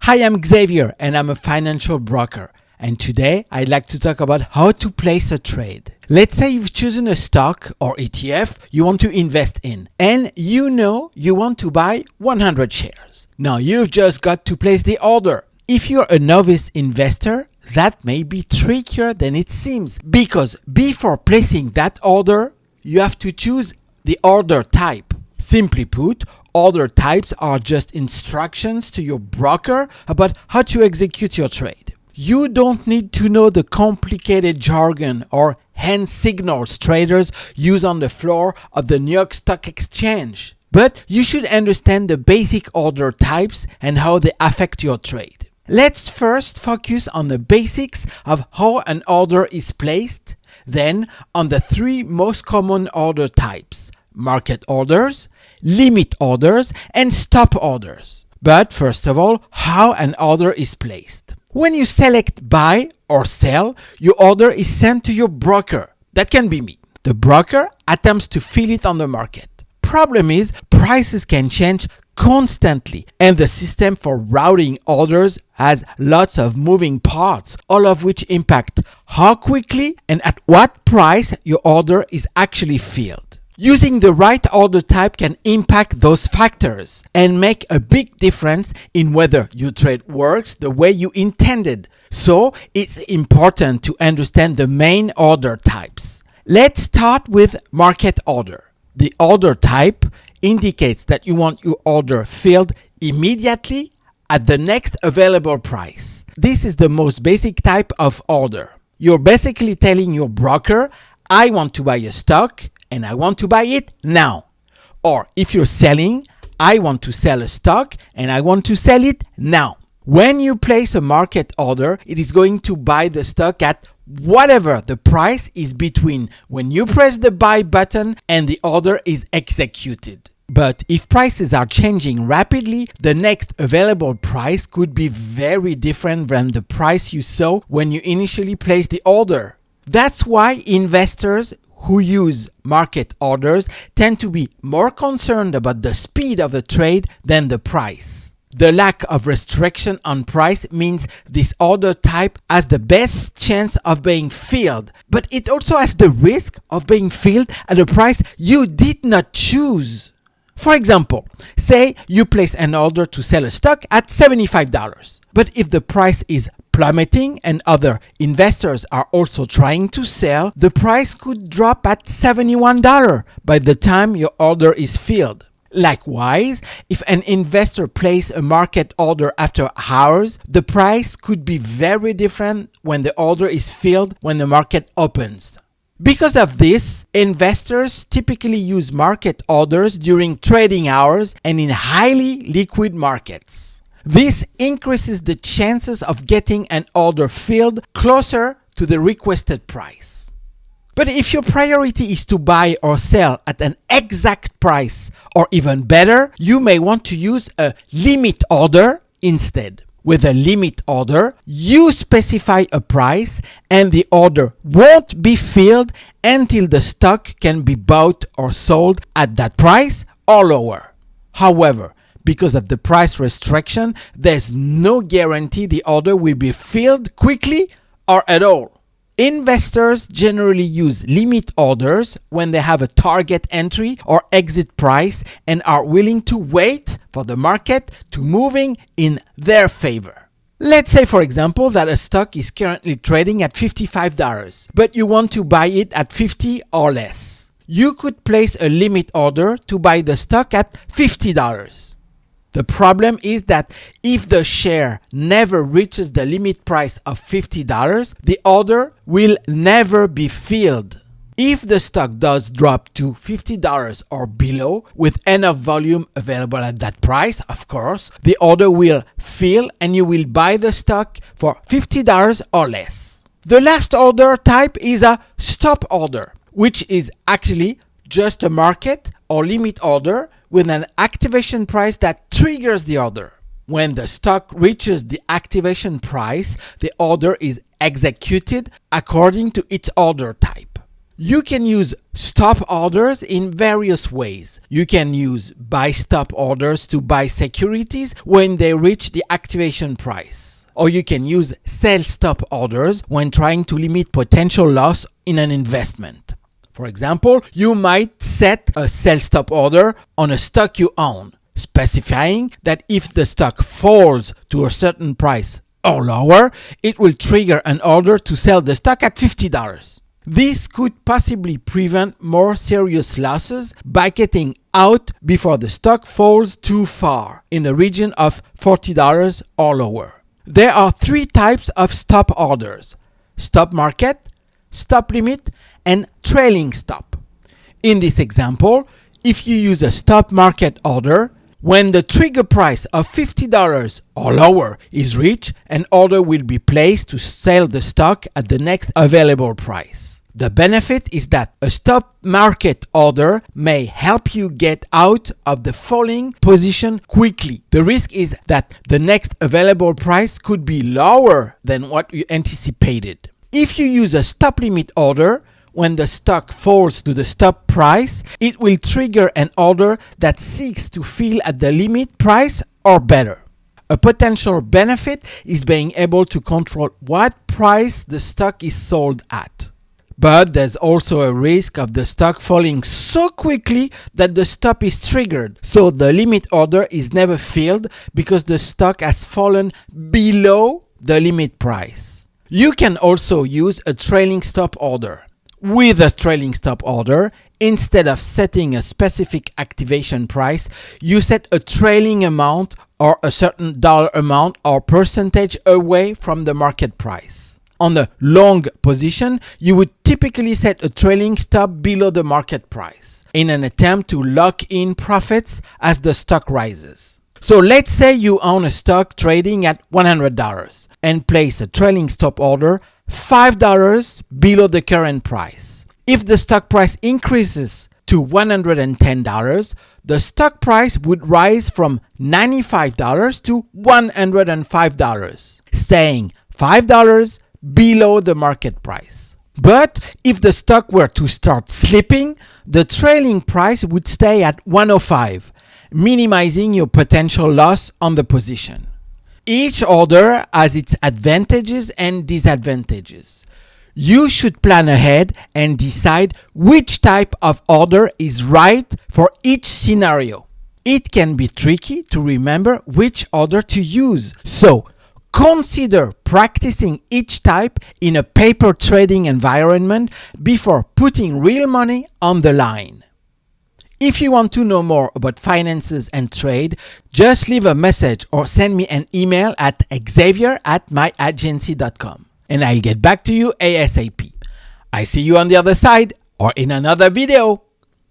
Hi, I'm Xavier and I'm a financial broker. And today I'd like to talk about how to place a trade. Let's say you've chosen a stock or ETF you want to invest in, and you know you want to buy 100 shares. Now you've just got to place the order. If you're a novice investor, that may be trickier than it seems, because before placing that order, you have to choose the order type. Simply put, order types are just instructions to your broker about how to execute your trade. You don't need to know the complicated jargon or hand signals traders use on the floor of the New York Stock Exchange, but you should understand the basic order types and how they affect your trade. Let's first focus on the basics of how an order is placed, then on the three most common order types: market orders, limit orders, and stop orders. But first of all, how an order is placed. When you select buy or sell, your order is sent to your broker. That can be me. The broker attempts to fill it on the market. Problem is, prices can change constantly, and the system for routing orders has lots of moving parts, all of which impact how quickly and at what price your order is actually filled. Using the right order type can impact those factors and make a big difference in whether your trade works the way you intended. So it's important to understand the main order types. Let's start with market order. The order type indicates that you want your order filled immediately at the next available price. This is the most basic type of order. You're basically telling your broker, I want to buy a stock and I want to buy it now. Or if you're selling, I want to sell a stock and I want to sell it now. When you place a market order, it is going to buy the stock at whatever the price is between when you press the buy button and the order is executed. But if prices are changing rapidly, the next available price could be very different than the price you saw when you initially placed the order. That's why investors who use market orders tend to be more concerned about the speed of the trade than the price. The lack of restriction on price means this order type has the best chance of being filled, but it also has the risk of being filled at a price you did not choose. For example, say you place an order to sell a stock at $75, but if the price is plummeting and other investors are also trying to sell, the price could drop at $71 by the time your order is filled. Likewise, if an investor places a market order after hours, the price could be very different when the order is filled when the market opens. Because of this, investors typically use market orders during trading hours and in highly liquid markets. This increases the chances of getting an order filled closer to the requested price. But if your priority is to buy or sell at an exact price, or even better, you may want to use a limit order instead. With a limit order, you specify a price and the order won't be filled until the stock can be bought or sold at that price or lower. However, because of the price restriction, there's no guarantee the order will be filled quickly or at all. Investors generally use limit orders when they have a target entry or exit price and are willing to wait for the market to moving in their favor. Let's say, for example, that a stock is currently trading at $55, but you want to buy it at $50 or less. You could place a limit order to buy the stock at $50. The problem is that if the share never reaches the limit price of $50, the order will never be filled. If the stock does drop to $50 or below with enough volume available at that price, of course, the order will fill and you will buy the stock for $50 or less. The last order type is a stop order, which is actually just a market or limit order with an activation price that triggers the order. When the stock reaches the activation price, the order is executed according to its order type. You can use stop orders in various ways. You can use buy stop orders to buy securities when they reach the activation price. Or you can use sell stop orders when trying to limit potential loss in an investment. For example, you might set a sell stop order on a stock you own, specifying that if the stock falls to a certain price or lower, it will trigger an order to sell the stock at $50. This could possibly prevent more serious losses by getting out before the stock falls too far, in the region of $40 or lower. There are three types of stop orders: stop market, stop limit, and trailing stop. In this example, if you use a stop market order, when the trigger price of $50 or lower is reached, an order will be placed to sell the stock at the next available price. The benefit is that a stop market order may help you get out of the falling position quickly. The risk is that the next available price could be lower than what you anticipated. If you use a stop limit order, when the stock falls to the stop price, it will trigger an order that seeks to fill at the limit price or better. A potential benefit is being able to control what price the stock is sold at. But there's also a risk of the stock falling so quickly that the stop is triggered, so the limit order is never filled because the stock has fallen below the limit price. You can also use a trailing stop order. With a trailing stop order, instead of setting a specific activation price, you set a trailing amount or a certain dollar amount or percentage away from the market price. On the long position, you would typically set a trailing stop below the market price in an attempt to lock in profits as the stock rises. So let's say you own a stock trading at $100 and place a trailing stop order $5 below the current price. If the stock price increases to $110, the stock price would rise from $95 to $105, staying $5 below the market price. But if the stock were to start slipping, the trailing price would stay at $105, minimizing your potential loss on the position. Each order has its advantages and disadvantages. You should plan ahead and decide which type of order is right for each scenario. It can be tricky to remember which order to use, so consider practicing each type in a paper trading environment before putting real money on the line. If you want to know more about finances and trade, just leave a message or send me an email at xavier@myagency.com and I'll get back to you ASAP. I see you on the other side or in another video.